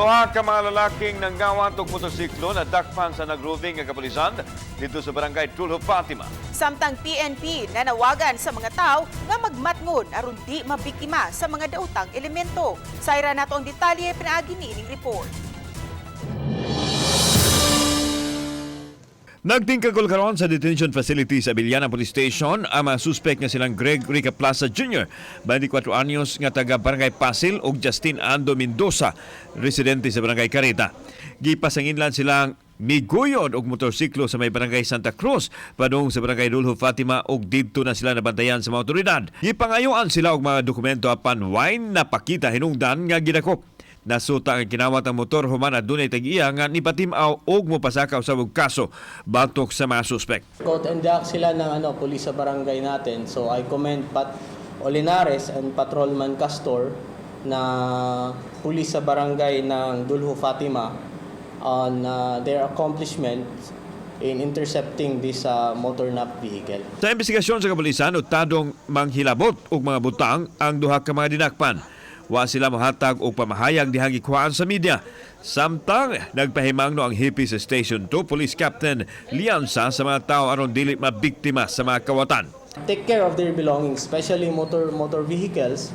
Duha ka mga lalaking nanggawat og motorsiklo na dakpan sa nagroving nga kapulisan dito sa barangay Tulho Fatima. Samtang PNP nanawagan sa mga tao nga magmatngon aron di mabiktima sa mga daotang elemento. Sayra nato ang detalye pinaagi ni ining report. Nagtingkagol karon sa detention facility sa Biliana Police Station ang mga suspect nga silang Greg Rica Plaza Jr., 24 anyos nga taga Barangay Pasil ug Justin Ando Mendoza, residente sa Barangay Carita. Gipasanginlan silang miguyod og motorsiklo sa may Barangay Santa Cruz padung sa Barangay Tulho Fatima ug didto na sila nabantayan sa mga otoridad. Gipangayoan sila og mga dokumento apan wine napakita hinungdan nga gidakop. Nasuta ang kinawat ang motor human adunay tag-iya nga nipatimaw og mopasakaw sa kaso batok sa mga suspect. Caught and jack sila ng pulis sa barangay natin. So I commend Pat Olinares and Patrolman Castor na pulis sa barangay ng Tulho Fatima on their accomplishments in intercepting this motor nap vehicle. Sa investigasyon sa kapulisan, utadong manghilabot og mga butang ang duha ka mga dinakpan. Wa sila mahatag og pamahayag dihang gikuhaan sa media. Samtang nagpahimangno ang hipi sa Station 2 Police Captain Lianza sa mga tao aron dili mabiktima sa mga kawatan. Take care of their belongings, especially motor vehicles.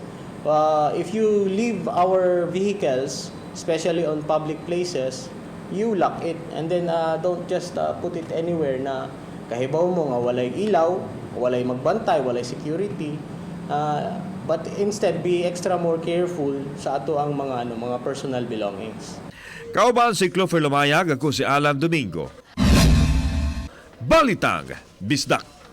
If you leave our vehicles, especially on public places, you lock it and then don't just put it anywhere na kahibaw mo nga walay ilaw, walay magbantay, walay security. But instead, be extra more careful sa ato ang mga personal belongings. Kauban si Clover Lumayag, ako si Alan Domingo. Balitang Bisdak.